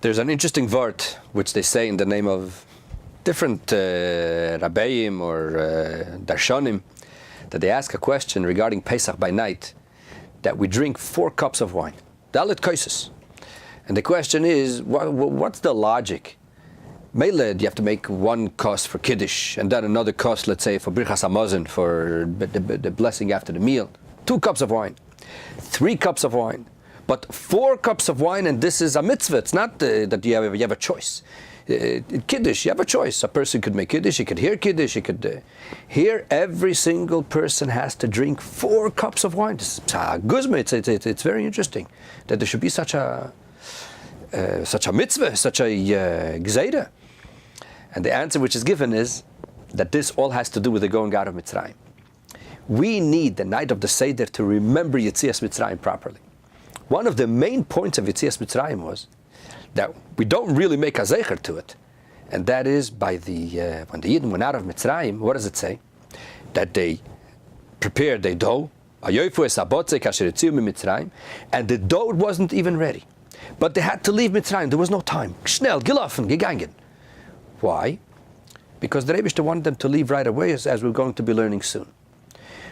There's an interesting word which they say in the name of different Rabbeim or Darshanim, that they ask a question regarding Pesach by night, that we drink 4 cups of wine, dalet kaisos. And the question is, what's the logic? Mele, you have to make 1 kos for Kiddush, and then another kos, let's say, for Birchas Hamazon, for the blessing after the meal. 2 cups of wine, 3 cups of wine, but 4 cups of wine, and this is a mitzvah. It's not that you have a choice. Kiddush, you have a choice. A person could make Kiddush, he could hear Kiddush, he could here every single person has to drink 4 cups of wine. It's it's very interesting that there should be such a mitzvah, such a gzeira. And the answer which is given is that this all has to do with the going out of Mitzrayim. We need the night of the Seder to remember Yetzias Mitzrayim properly. One of the main points of Yetzias Mitzrayim was that we don't really make a zecher to it, and that is by the when the Yidden went out of Mitzrayim. What does it say? That they prepared their dough, and the dough wasn't even ready, but they had to leave Mitzrayim. There was no time. Schnell, gelaufen, gegangen. Why? Because the Rebbe wanted them to leave right away, as we're going to be learning soon.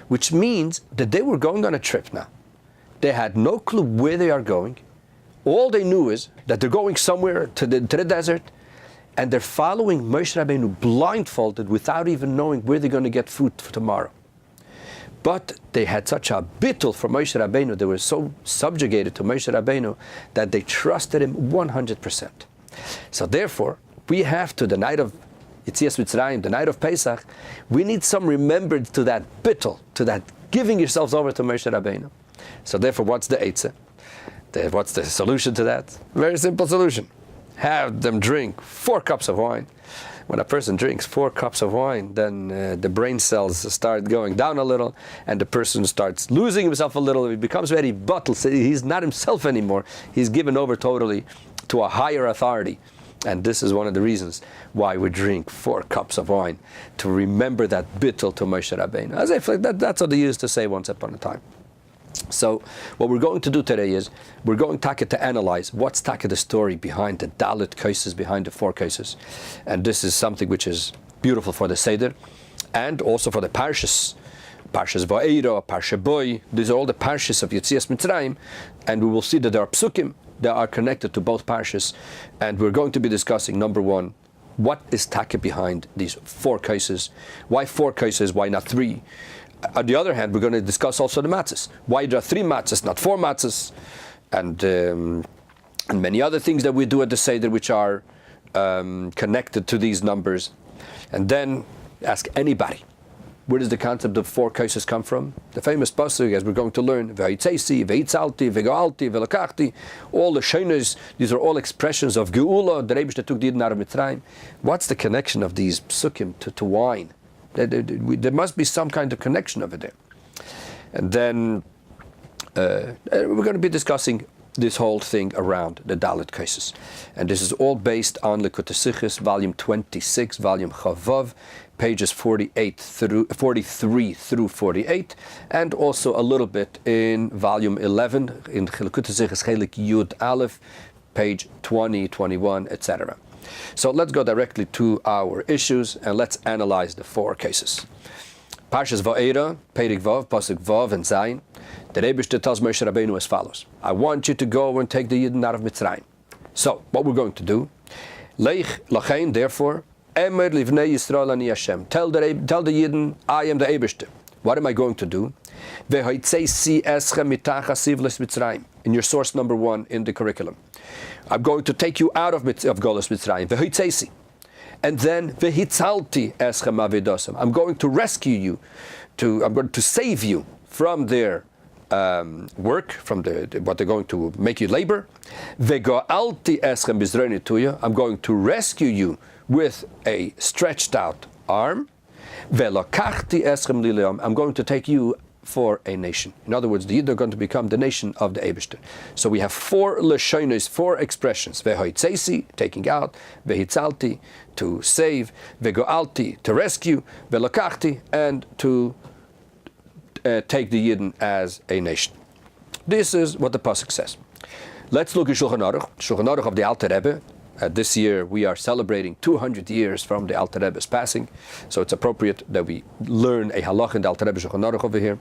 Which means that they were going on a trip now. They had no clue where they are going. All they knew is that they're going somewhere to the desert, and they're following Moshe Rabbeinu blindfolded without even knowing where they're going to get food for tomorrow. But they had such a bittul for Moshe Rabbeinu, they were so subjugated to Moshe Rabbeinu that they trusted him 100%. So therefore, we have to, the night of Yetzias Mitzrayim, the night of Pesach, we need some remembrance to that bittul, to that giving yourselves over to Moshe Rabbeinu. So therefore, what's the eitzah? What's the solution to that? Very simple solution. Have them drink 4 cups of wine. When a person drinks 4 cups of wine, then the brain cells start going down a little, and the person starts losing himself a little. He becomes very bottled. So he's not himself anymore. He's given over totally to a higher authority. And this is one of the reasons why we drink 4 cups of wine, to remember that bittul to Moshe Rabbeinu. As if that's what they used to say once upon a time. So what we're going to do today is we're going to analyze what's the story behind the dalet cases, behind the 4 cases. And this is something which is beautiful for the Seder and also for the Parshiyos. Parshas Voerah, Parsha Boy, these are all the Parshiyos of Yetzias Mitzrayim, and we will see that there are psukim that are connected to both Parshiyos, and we're going to be discussing, number 1, what is taka behind these 4 cases? Why 4 cases? Why not 3? On the other hand, we're going to discuss also the matzos. Why there are 3 matzos, not 4 matzos, and many other things that we do at the Seder which are connected to these numbers. And then ask anybody, where does the concept of 4 cases come from? The famous pasuk, as we're going to learn, והוצאתי, והצלתי, וגאלתי, ולקחתי, all the shenos, these are all expressions of geula, the Rebbe took the Yidden out of Mitzrayim. What's the connection of these psukim to wine? There must be some kind of connection over there. And then we're going to be discussing this whole thing around the dalet cases. And this is all based on Likutei Sichos, volume 26, volume Chavav, pages 43 through 48, and also a little bit in volume 11, in Likutei Sichos Chelik Yud Aleph, page 20, 21, etc. So let's go directly to our issues and let's analyze the 4 cases. Parshas Voerah, Perik Vav, Pasuk Vav and Zayin. The Rebbe tells Moshe Rabbeinu as follows: I want you to go and take the Yidden out of Mitzrayim. So what we're going to do? Leich lachein, therefore, Emer livnei Yisrael ani Hashem. Tell the Yidden, I am the Eibishter. What am I going to do? Vehotzei eschem mitachas sivles Mitzrayim. In your source number 1 in the curriculum, I'm going to take you out of Golos Mitzrayim. Vehotzei. And then vehitzalti eschem avidosam. I'm going to rescue you. I'm going to save you from their work, from what they're going to make you labor. Vega'alti eschem bizroni tuya. I'm going to rescue you with a stretched out arm. Velakachti eschem lileam. I'm going to take you for a nation. In other words, the Yidden are going to become the nation of the Eibishter. So we have 4 leshonos, 4 expressions. Vehotzei, taking out. Vehitzalti, to save. Vego'alti, to rescue. Velakachti, and to take the Yidden as a nation. This is what the pasuk says. Let's look at Shulchan Aruch of the Alter Rebbe. This year we are celebrating 200 years from the Alter Rebbe's passing, so it's appropriate that we learn a halach in the Alter Rebbe Shulchan Aruch over here.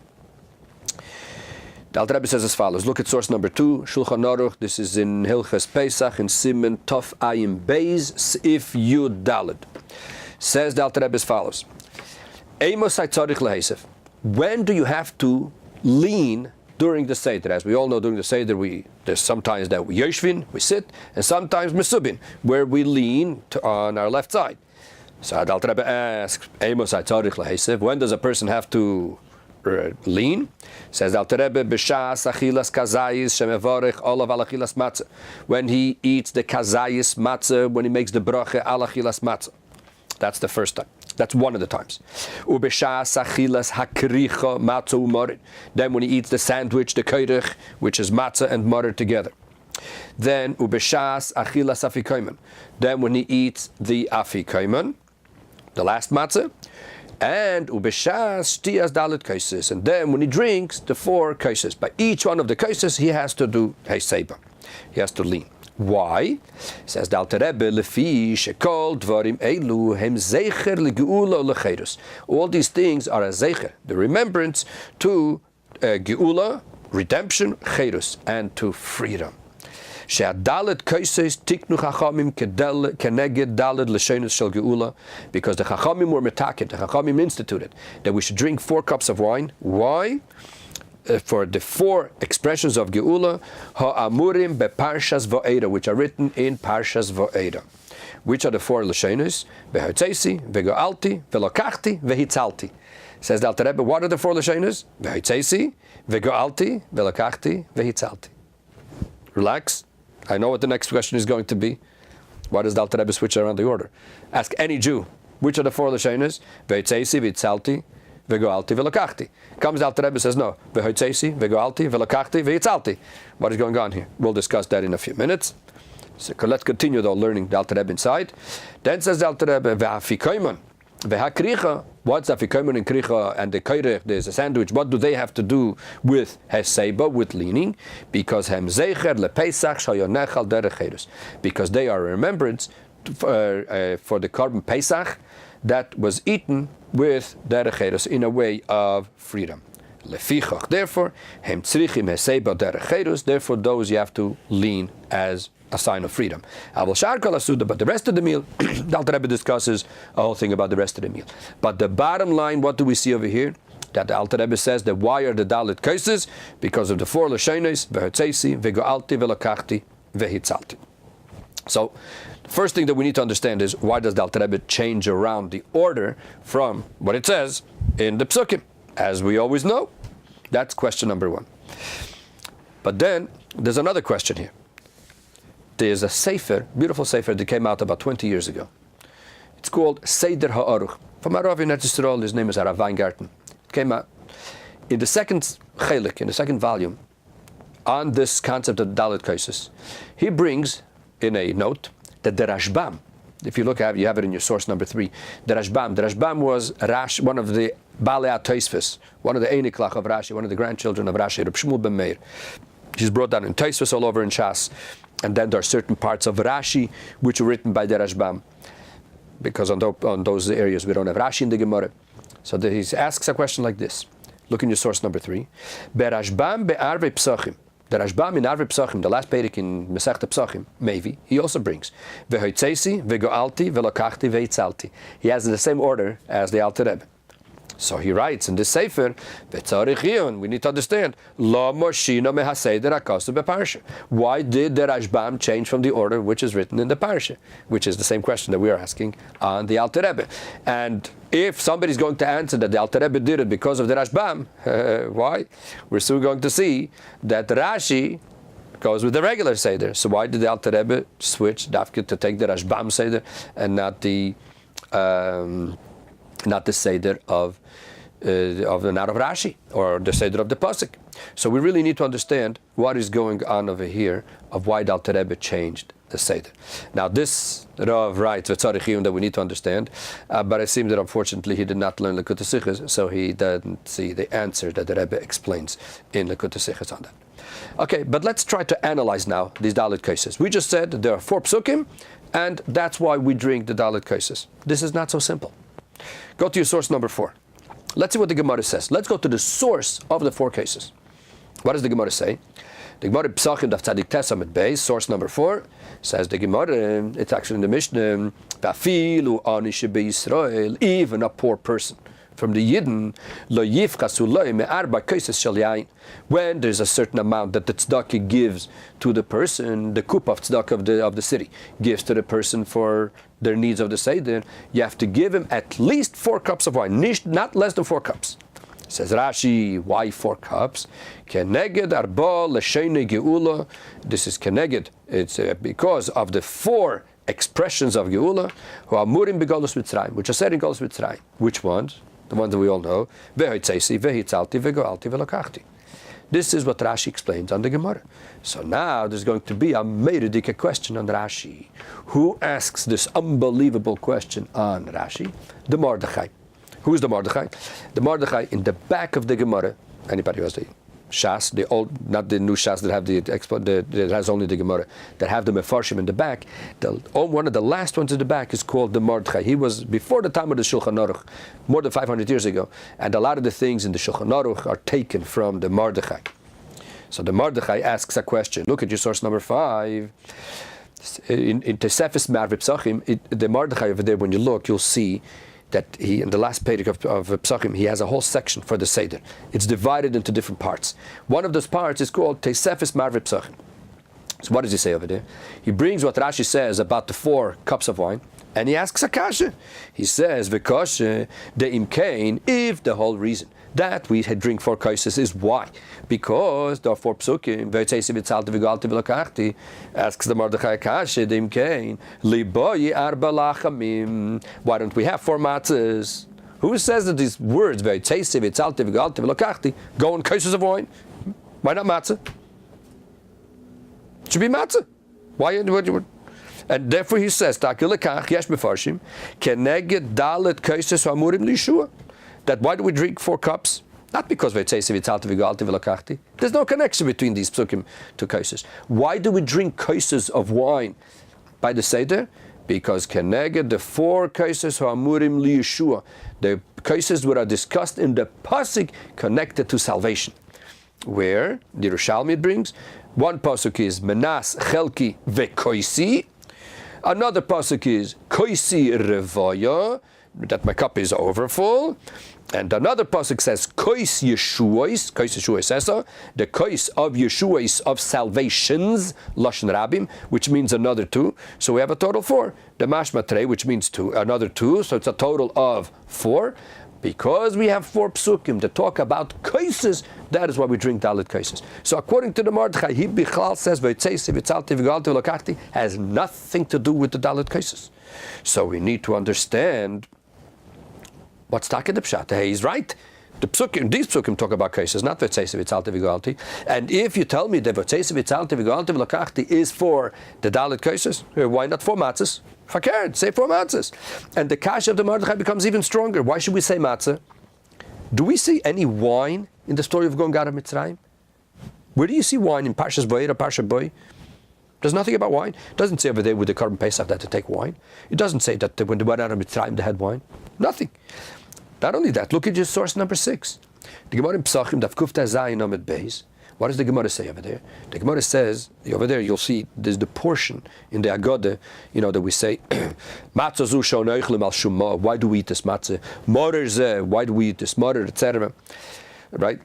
The Alter Rebbe says as follows. Look at source number 2, Shulchan Aruch. This is in Hilchas Pesach in Simen Tov Ayim Beis Sif Yud Daled. Says the Alter Rebbe as follows. When do you have to lean during the Seder? As we all know, during the Seder, there's sometimes that we yoshvin, we sit, and sometimes mesubin, where we lean on our left side. So the Alter Rebbe asks, when does a person have to lean? Says the Alter Rebbe, b'shas achilas kazayis shemevarich olav al achilas matzah. When he eats the kazayis matzah, when he makes the bracha al achilas matzah. That's the first time. That's one of the times. Ubeshas achilas hakricha matzah umarid. Then when he eats the sandwich, the koirich, which is matzah and marid together. Then ubeshas achilas afikoyman. Then when he eats the afikoyman, the last matzah, and ubeshas shtiyas dalet kaises. And then when he drinks the 4 kaises, by each one of the kaises he has to do heiseba. He has to lean. Why? Says the Alter Rebbe, lefi shekol dvarim elu hem zeicher legeula lecherus. All these things are a zeicher, the remembrance to geula, redemption, cherus, and to freedom. She'adalet kaises tiknu chachamim keneged dalet l'shenis shel geula, because the chachamim were metaket, the chachamim instituted that we should drink 4 cups of wine. Why? For the 4 expressions of Geula, ha'amurim beParshas Voerah, which are written in Parshas Voerah. Which are the 4 Lashonos? Ve'hotzati, וגאלתי, ולקחתי, והצלתי. Says the Alter Rebbe, what are the 4 Lashonos? Ve'hotzati, וגאלתי, ולקחתי, והצלתי. Relax. I know what the next question is going to be. Why does the Alter Rebbe switch around the order? Ask any Jew, which are the 4 Lashonos? Ve'hotzati, והצלתי, וגאלתי, ולקחתי. Comes the Alter Rebbe, says no. והוצאתי, וגאלתי, ולקחתי, והצלתי. What is going on here? We'll discuss that in a few minutes. So let's continue though learning the Alter Rebbe inside. Then says the Alter Rebbe, והאפיקוימן, והקריcha. What's afikoyman and kricha and the koirech? There's a sandwich. What do they have to do with heseba, with leaning? Because hem zeicher lepesach shayonechal derech. Because they are a remembrance for the korban Pesach that was eaten with derech in a way of freedom. Lefichach, therefore, hem tzrichim heseba derech. Therefore, those you have to lean as a sign of freedom. But the rest of the meal, the Alter Rebbe discusses a whole thing about the rest of the meal. But the bottom line, what do we see over here? That the Alter Rebbe says that why are the dalet kaises? Because of the 4 lashonos, והוצאתי, וגאלתי, ולקחתי, והצלתי. So, the first thing that we need to understand is why does the Alter Rebbe change around the order from what it says in the psukim? As we always know, that's question number 1. But then, there's another question here. There's a sefer, beautiful sefer that came out about 20 years ago. It's called Seder Ha'aruch. From a Rav in Eretz Yisrael, his name is Rav Weingarten. It came out in the second Garelik, in the second volume, on this concept of dalet kaises. He brings in a note that the Rashbam, if you look at it, you have it in your source number 3, the Rashbam was one of the Balei HaTosfos, one of the Einiklach of Rashi, one of the grandchildren of Rashi, Reb Shmuel ben Meir. He's brought down in Tosfos all over in Shas. And then there are certain parts of Rashi which were written by the Rashbam, because on those areas we don't have Rashi in the Gemara. So he asks a question like this. Look in your source number 3. Berashbam be'arvei psachim. The Rashbam in Arvei Psachim, the last Perek in Masechta Psachim, maybe, he also brings Ve'hotzati, וגאלתי, ולקחתי, והצלתי. He has in the same order as the Alter Rebbe. So he writes in this sefer, we need to understand, why did the Rashbam change from the order which is written in the Parsha? Which is the same question that we are asking on the Alter Rebbe. And if somebody's going to answer that the Alter Rebbe did it because of the Rashbam, why? We're soon going to see that Rashi goes with the regular Seder. So why did the Alter Rebbe switch Dafka to take the Rashbam Seder and not the Seder of not of Rashi or the Seder of the Pasuk. So we really need to understand what is going on over here of why the Alter Rebbe changed the Seder. Now this Rav writes that we need to understand, but it seems that unfortunately he did not learn Likutei Sichos, so he didn't see the answer that the Rebbe explains in Likutei Sichos on that. Okay, but let's try to analyze now these Dalit cases. We just said there are 4 psukim, and that's why we drink the Dalit cases. This is not so simple. Go to your source number 4. Let's see what the Gemara says. Let's go to the source of the 4 cases. What does the Gemara say? The Gemara Psachim Daf Tzadik Tesamid Beis, source number 4, says the Gemara, it's actually in the Mishnah, Vafilu ani shebe Yisrael, even a poor person from the Yidden, lo yifchasu lo me'arba kaises shel yain. When there's a certain amount that the tzedakah gives to the person, the kup of tzedakah of the city gives to the person for their needs of the Seder, you have to give him at least 4 cups of wine, not less than 4 cups. Says Rashi, why 4 cups? Keneged arba l'sheine geula. This is keneged. It's because of the 4 expressions of geula who are murim begolus Mitzrayim, which are said in Golus Mitzrayim. Which ones? The ones that we all know. Ve'hotzati, והצלתי, וגאלתי, ולקחתי. This is what Rashi explains on the Gemara. So now there's going to be a Meredika question on Rashi. Who asks this unbelievable question on Rashi? The Mordechai. Who is the Mordechai? The Mordechai in the back of the Gemara. Anybody who has the Shas, the old, not the new Shas that have that has only the Gemara, that have the Mefarshim in the back. One of the last ones in the back is called the Mordechai. He was before the time of the Shulchan Aruch, more than 500 years ago, and a lot of the things in the Shulchan Aruch are taken from the Mordechai. So the Mordechai asks a question. Look at your source number 5. In Tesefes Marvei Psachim, the Mordechai over there, when you look, you'll see that he, in the last page of Psachim, he has a whole section for the Seder. It's divided into different parts. One of those parts is called Tesefes Marvei Psachim. So what does he say over there? He brings what Rashi says about the 4 cups of wine, and he asks a kasha. He says, V'kasha de'im kain, if the whole reason that we drink 4 kaises is why? Because there are 4 psukim, והוצאתי, והצלתי, וגאלתי, ולקחתי, asks the Mordechai kasha, de'im kain, liboyi arba lachamim. Why don't we have 4 matzahs? Who says that these words, והוצאתי, והצלתי, וגאלתי, ולקחתי, go in kaises of wine? Why not matzah? It should be matzah. Why? And therefore he says, Takilakach yesh befarshim, keneged dalet kaises hamurim lishua. That why do we drink 4 cups? Not because והוצאתי, והצלתי, וגאלתי, ולקחתי. There's no connection between these psukim to kaises. Why do we drink kaises of wine by the Seder? Because keneged the 4 kaises hamurim liyeshua, the kaises that are discussed in the pasuk connected to salvation. Where the Yerushalmi brings, one pasuk is menas chelki vekoisi, another pasuk is koisi revaya, that my cup is overfull, and another pasuk says kois yeshuos, the kois of yeshuos of salvations, lashon rabim, which means another 2. So we have a total 4. The mashmatre, which means 2, another 2. So it's a total of 4. Because we have 4 psukim that talk about kaises, that is why we drink dalit kaises. So according to the Mordechai, he bichlal says v'tzasi v'tzalti v'gaalti v'lakachti has nothing to do with the dalit kaises. So we need to understand what's taken the pshat. Hey, he's right. The psukim, these psukim talk about kaises, not v'tzasi v'tzalti v'gaalti. And if you tell me that v'tzasi v'tzalti v'gaalti v'lakachti is for the dalit kaises, why not 4 matzahs? Fakir, say 4 matzahs. And the kasha of the Mordechai becomes even stronger. Why should we say matzah? Do we see any wine in the story of going out of Mitzrayim? Where do you see wine in Parshas Voerah, Parsha Boy? There's nothing about wine. It doesn't say over there with the Korban Pesach that to take wine. It doesn't say that when they went out of Mitzrayim they had wine. Nothing. Not only that, look at your source number 6. The Gemara in Psachim, Daf Kufta Zayin Amid Beis. What does the Gemara say over there? The Gemara says, over there you'll see, there's the portion in the Agada, that we say, Matzos usho noichlim al shumma, why do we eat this matzah? Morer zeh, why do we eat this morer, etc. Right?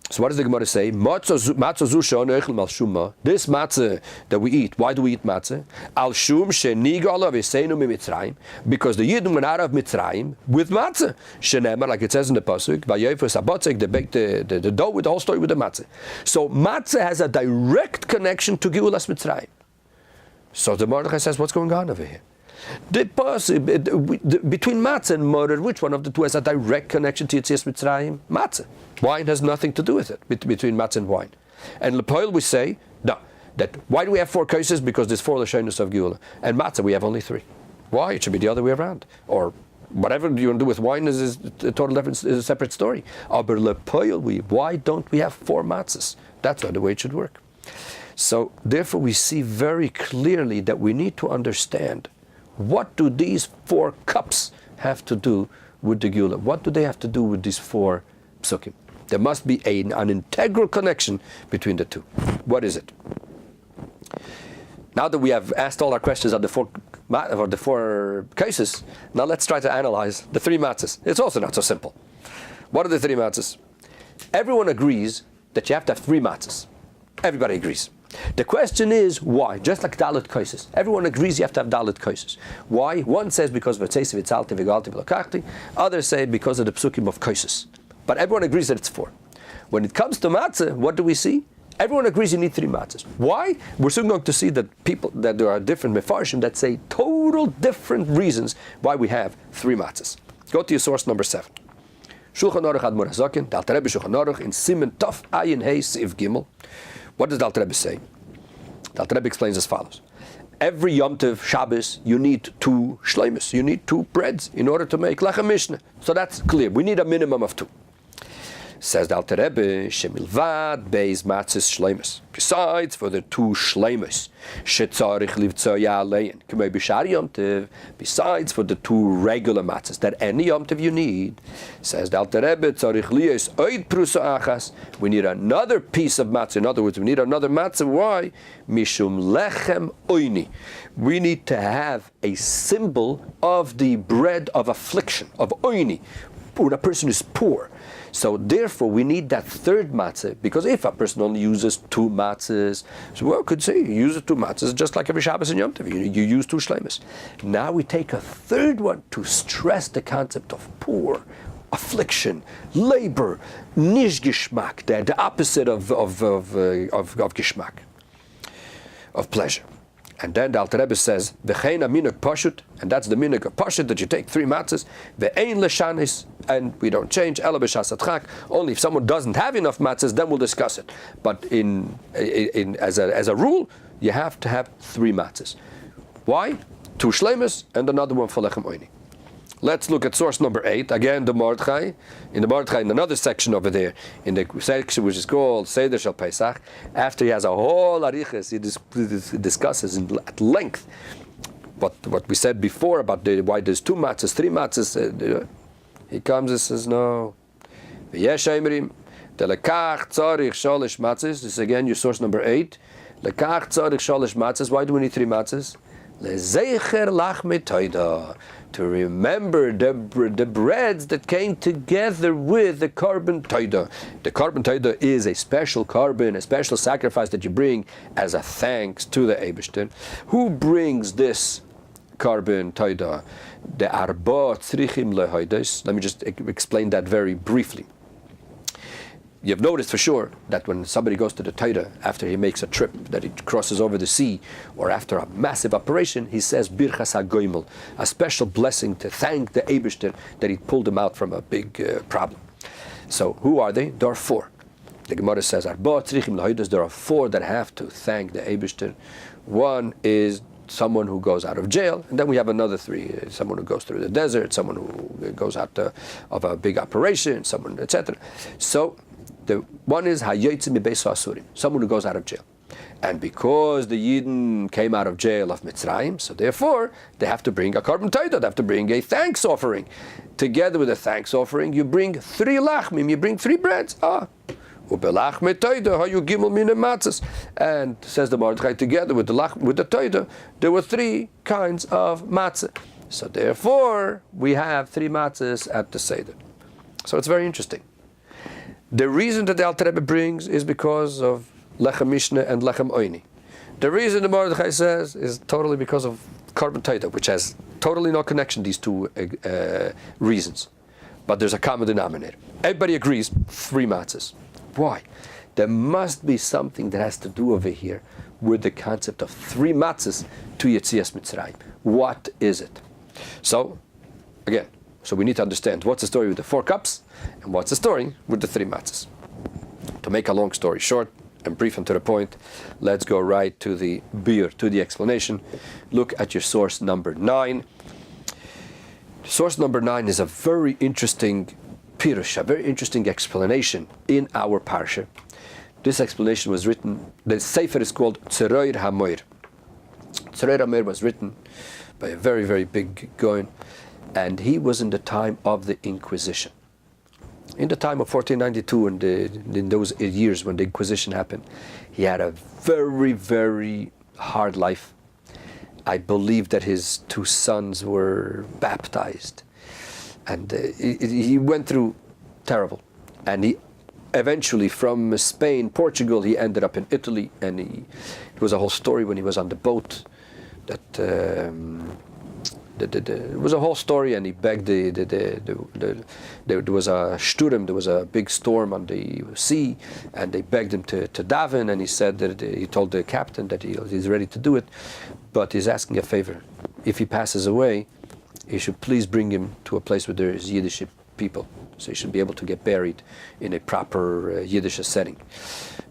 So what does the Gemara say? Matzos usho noichlim al shumma, this matzah that we eat, why do we eat matzah? Al shum shenigala v'seinu mitzrayim, because the Yidden went out of Mitzrayim with matzah. Shenemar, like it says in the pasuk, vayofes habotzek, they baked the dough with the whole story with the matzah. So matzah has a direct connection to Geulas Mitzrayim. So the Mordechai says, what's going on over here? Between matzah and morer, which one of the two has a direct connection to Yetzias Mitzrayim? Matzah. Wine has nothing to do with it, between matzah and wine. And lepoil we say, no, that why do we have 4 cases? Because there's 4 lashonos of Geulah. And matzah we have only 3. Why? It should be the other way around. Or whatever you want to do with wine is a total different, is a separate story. Aber lepoil why don't we have 4 matzahs? That's not the way it should work. So therefore we see very clearly that we need to understand, what do these 4 cups have to do with the Geulah? What do they have to do with these 4 psukim? There must be an integral connection between the two. What is it? Now that we have asked all our questions on the 4 cases, now let's try to analyze the 3 matzahs. It's also not so simple. What are the 3 matzahs? Everyone agrees that you have to have 3 matzahs. Everybody agrees. The question is why? Just like dalet cases. Everyone agrees you have to have dalet cases. Why? One says because v'tzesi, v'tzalti, וגאלתי, ולקחתי. Others say because of the psukim of cases. But everyone agrees that it's 4. When it comes to matzah, what do we see? Everyone agrees you need 3 matzahs. Why? We're soon going to see that there are different mefarshim that say total different reasons why we have 3 matzahs. Go to your source number 7. Shulchan Aruch Admor HaZaken, the Alter Rebbe Shulchan Aruch in Siman Tov Ayin Hey Siv Giml. What does the Alter Rebbe say? The Alter Rebbe explains as follows. Every Yom Tov Shabbos, you need 2 shleimus. You need 2 breads in order to make lechem mishnah. So that's clear. We need a minimum of 2. Says the Alter Rebbe, Shemilvad Beis Matzos Shleimus. Besides for the 2 shleimus, Shetzarich Livtzoya Alein, K'mei B'shar Yom Tov. Besides for the 2 regular matzahs that any Yom Tov you need, says the Alter Rebbe, Tzarich Liyos Oid Prusa Achas. We need another piece of matzah. In other words, we need another matzah. Why? Mishum Lechem Oini. We need to have a symbol of the bread of affliction, of Oini, when a person is poor. So therefore we need that 3rd matzah, because if a person only uses 2 matzahs, so well, could say you use 2 matzahs just like every Shabbos and Yom Tov, you use 2 shleimus. Now we take a 3rd one to stress the concept of poor, affliction, labor, nish gishmak, the opposite of gishmak, of pleasure. And then the Alter Rebbe says, V'chein minhag pashut, and that's the minhag of pashut, that you take 3 matzahs, ve'ein l'shanis, and we don't change, ela b'shas adchak. Only if someone doesn't have enough matzahs, then we'll discuss it. But as a rule, you have to have 3 matzahs. Why? 2 shleimus and another one for lechem oini. Let's look at source number 8. Again, the Mordechai. In the Mordechai, in another section over there, in the section which is called Seder Shel Pesach, after he has a whole arichas, he discusses at length what we said before about why there's 2 matzahs, 3 matzahs. He comes and says, no. V'yesh eimrim, delekach tzarich sholish matzahs. This is again your source number 8. Lekach tzarich sholish matzahs. Why do we need 3 matzahs? Lezecher lachme toida, to remember the breads that came together with the carbon toida. The carbon toida is a special carbon, a special sacrifice that you bring as a thanks to the Eibishter. Who brings this carbon toida? The arba tzrichim lehoides. Let me just explain that very briefly. You've noticed for sure that when somebody goes to the Torah after he makes a trip, that he crosses over the sea, or after a massive operation, he says Birchas HaGiml, a special blessing to thank the Eibishter that he pulled him out from a big problem. So who are they? There are 4. The Gemara says Arba tzrichim lehoides. There are 4 that have to thank the Eibishter. One is someone who goes out of jail, and then we have another 3: someone who goes through the desert, someone who goes out of a big operation, someone, etc. So the one is Hayotze mibeis ha'asurim, someone who goes out of jail. And because the Yidden came out of jail of Mizrayim, so therefore they have to bring a carbon toida, they have to bring a thanks offering. Together with a thanks offering, you bring 3 lachmim, you bring 3 breads. Ubelachme toida hayu Giml mina matzos. And says the Mordechai, together with the toida, there were 3 kinds of matzah. So therefore, we have 3 matzahs at the Seder. So it's very interesting. The reason that the Alter Rebbe brings is because of lechem mishnah and lechem oini. The reason the Mordechai says is totally because of carbon toida, which has totally no connection, these 2 reasons. But there's a common denominator. Everybody agrees 3 matzahs. Why? there must be something that has to do over here with the concept of 3 matzahs to Yetzias Mitzrayim. What is it? So, again, we need to understand what's the story with the 4 cups and what's the story with the 3 matzahs. To make a long story short and brief and to the point, let's go right to the biur, to the explanation. Look at your source number 9. Source number 9 is a very interesting pirush, a very interesting explanation in our parsha. This explanation was written, the Sefer is called Sefiras Haomer. Sefiras Haomer was written by a very, very big Goyen, and he was in the time of the Inquisition. In the time of 1492, and in those years when the Inquisition happened, he had a very, very hard life. I believe that his 2 sons were baptized. And he went through terrible. And he eventually, from Spain, Portugal, he ended up in Italy. And it was a whole story when he was on the boat. It was a whole story, and he begged there was a shturim, there was a big storm on the sea, and they begged him to daven, and he said that he told the captain that he's ready to do it, but he's asking a favor. If he passes away, he should please bring him to a place where there is Yiddish people, so he should be able to get buried in a proper Yiddish setting.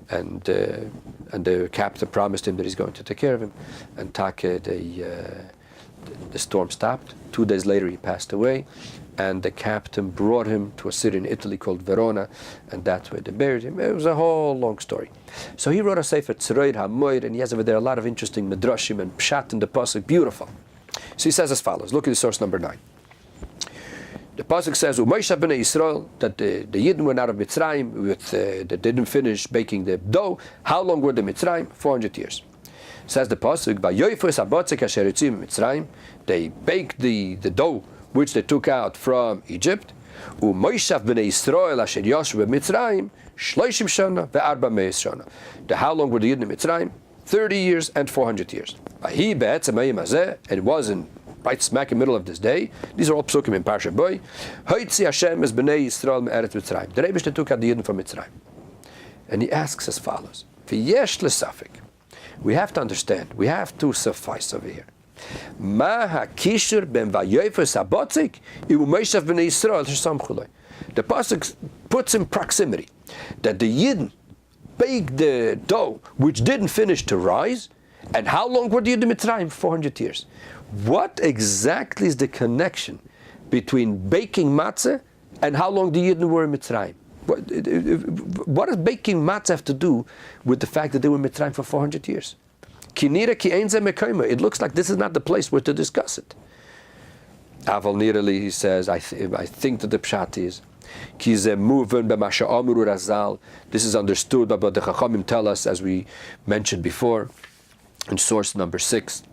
And the captain promised him that he's going to take care of him, and the storm stopped. 2 days later he passed away, and the captain brought him to a city in Italy called Verona, and that's where they buried him. It was a whole long story. So he wrote a sefer Sefiras Haomer, and he has over there a lot of interesting midrashim and pshat in the pasuk, beautiful. So he says as follows, look at the source number 9. The pasuk says, "U'Moshe b'nei Yisrael," that the Yidden went out of Mitzrayim, they didn't finish baking the dough. How long were the Mitzrayim? 400 years. Says the pasuk, "Vayoyfos habatzik asher yotzim Mitzrayim." They baked the dough which they took out from Egypt. "U'Moshe b'nei Yisrael asher yoshu b'Mitzrayim 30 shana ve'arba me'es shana." How long were the Yidden in Mitzrayim? 30 years and 400 years. Vahi be'etzem hayom hazeh, and it was in right smack in the middle of this day. These are all psukim in Parsha Boy. Hoitzi Hashem es b'nei Yisrael me'eretz Mitzrayim. The Rebbe took out the Yidden from Mitzrayim, and he asks as follows: V'yesh l'safik. We have to understand. We have to suffice over here. Ma ha'kishur ben vayoyfos habotzik u'Moshe b'nei Yisrael shesamchulei. The pasuk puts in proximity that the Yidden baked the dough which didn't finish to rise. And how long were the Yidden in Mitzrayim? 400 years. What exactly is the connection between baking matzah and how long the Yidden were in Mitzrayim? What does baking matzah have to do with the fact that they were in Mitzrayim for 400 years? It looks like this is not the place where to discuss it. Aval nirali, he says, I think that the pshat is, this is understood by what the Chachamim tell us, as we mentioned before, in source number 6.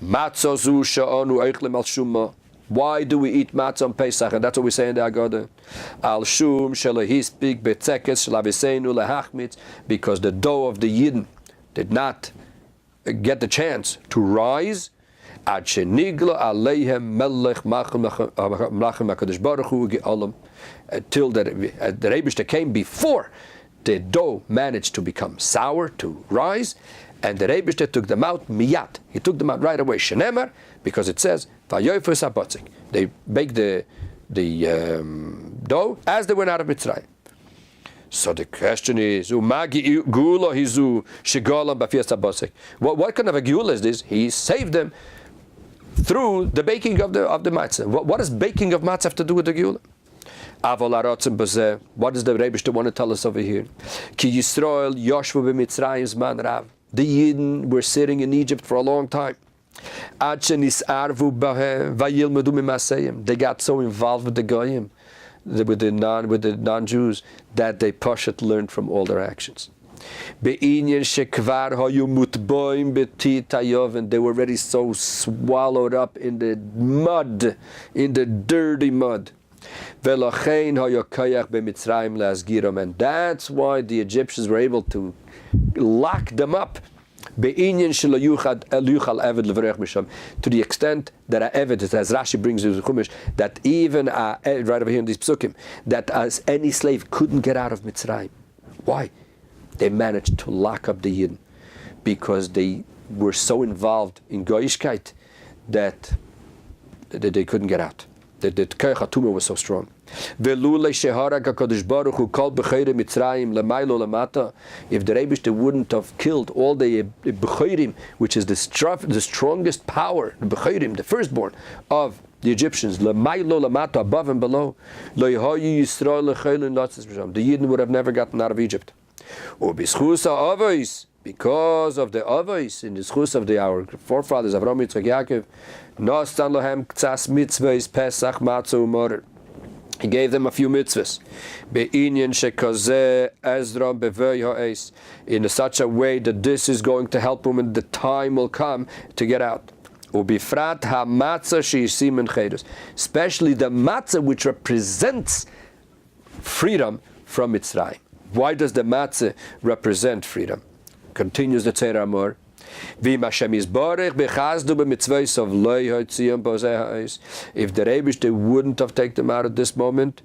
Matzos sha'anu eichlem al shumma. Why do we eat matzah on Pesach? And that's what we say in the Agada. Al shum shelahispik betzekes shelaviseinu lehachmitz, because the dough of the Yidden did not get the chance to rise. Ad shenigla aleihem melech mlachem hakadosh baruch hu ge'olam, until the Rebbe came before the dough managed to become sour, to rise. And the Rebbe took them out miyat. He took them out right away. Shenemar, because it says vayoyfos habotzik. They baked the dough as they went out of Mitzrayim. So the question is, what kind of a geula is this? He saved them through the baking of the matzah. What does baking of matzah have to do with the geula? What does the Rebbe want to tell us over here? Ki Yisrael yoshvu b'Mitzrayim zman rav. The Yidden were sitting in Egypt for a long time. They got so involved with the Goyim, with the non-Jews, that they Pashat learned from all their actions. And they were already so swallowed up in the mud, in the dirty mud. And that's why the Egyptians were able to lock them up to the extent that a Eved, as Rashi brings in the Chumash, that even right over here in these psukim, that as any slave couldn't get out of Mitzrayim. Why? they managed to lock up the Yidden because they were so involved in Goyishkeit that they couldn't get out. The Koach HaTumah was so strong. If the Rebbe wouldn't have killed all the Bechorim, which is the strongest power, the Bechorim, the firstborn of the Egyptians, above and below, the Yidden would have never gotten out of Egypt. Because of the avos, in the schus of our forefathers, Avraham, Yitzchak, Yaakov, Nostan lohem ktsas mitzvahs, Pesach, Matzah, Umorer. He gave them a few mitzvahs. Be'inyan shekazeh Ezra bevei ha'es, in such a way that this is going to help them, and the time will come to get out. Ubifrat ha'matzah she'isim en chedus, especially the matzah which represents freedom from Mitzrayim. Why does the matzah represent freedom? Continues the Sefiras Haomer. If the Rebbe wouldn't have taken them out at this moment,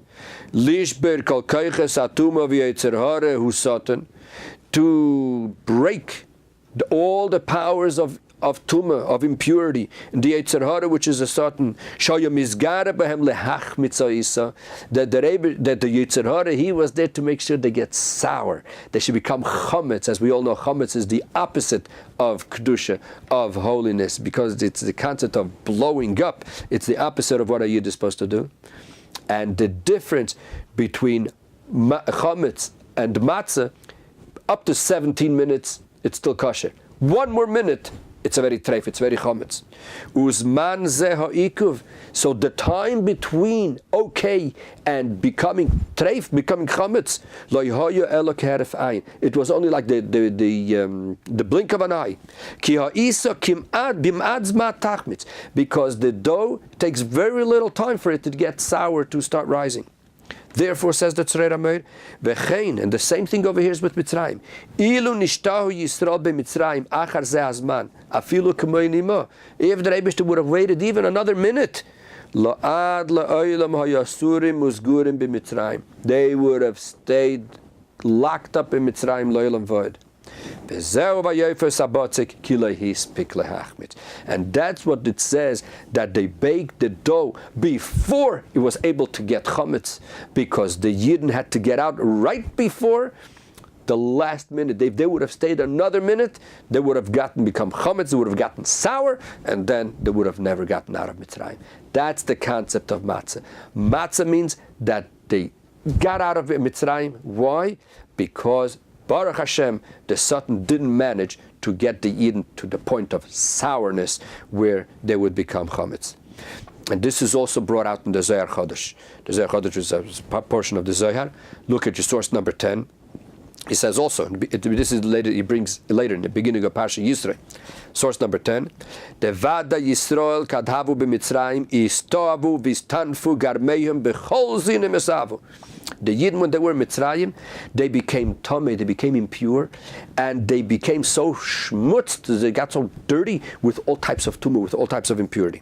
to break all the powers of tumah, of impurity, and the Yetzer Hara, which is a certain that the Yetzer Hara, he was there to make sure they get sour. They should become chametz. As we all know, chametz is the opposite of kedusha, of holiness, because it's the concept of blowing up. It's the opposite of what a Yid is supposed to do. And the difference between chametz and matzah, up to 17 minutes, it's still kosher. One more minute, it's a very treif, it's very chametz. Uzman zeh ha'ikuv. So the time between okay and becoming treif, becoming chametz, lo yahaya elo k'heref ayin. It was only like the blink of an eye. Ki ha'isa kim'ad bim'ad zma tachmitz. Because the dough takes very little time for it to get sour, to start rising. Therefore, says the Sefiras Haomer, v'chein, and the same thing over here is with Mitzrayim. Ilu nishtahu Yisrael b'Mitzrayim achar zeh hazman, afilu k'moi nimo. If the Rebbe would have waited even another minute, la'ad la'olam ha'yasurim uzgurim b'Mitzrayim, they would have stayed locked up in Mitzrayim lo'olam v'od. And that's what it says, that they baked the dough before it was able to get chametz, because the Yidden had to get out right before the last minute. If they would have stayed another minute, they would have become chametz, they would have gotten sour, and then they would have never gotten out of Mitzrayim. That's the concept of matzah. Matzah means that they got out of Mitzrayim. Why? Because Baruch Hashem, the Satan didn't manage to get the Eden to the point of sourness where they would become chametz. And this is also brought out in the Zohar Chodesh. The Zohar Chodesh is a portion of the Zohar. Look at your source number 10. He says also, this is later, he brings later in the beginning of Parshiyos, source number 10, Devada Yisrael kadhavu b'Mitzrayim istoavu v'stanfu garmeihim b'chol zinem esavu. The Yidden, when they were in Mitzrayim, they became tamei, they became impure, and they became so schmutz, they got so dirty with all types of tumah, with all types of impurity.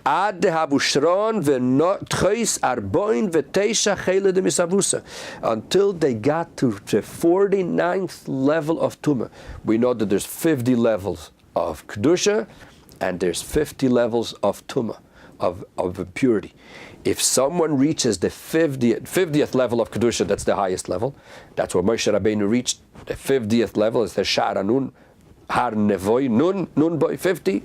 Ad dehavu shron v'notchois arboin v'teisha chele de misavusa, until they got to the 49th level of tumah. We know that there's 50 levels of kedusha, and there's 50 levels of tumah, of impurity. If someone reaches the 50th level of kedusha, that's the highest level. That's where Moshe Rabbeinu reached. The 50th level is the Shara Nun, Har Nevoi Nun Boy 50,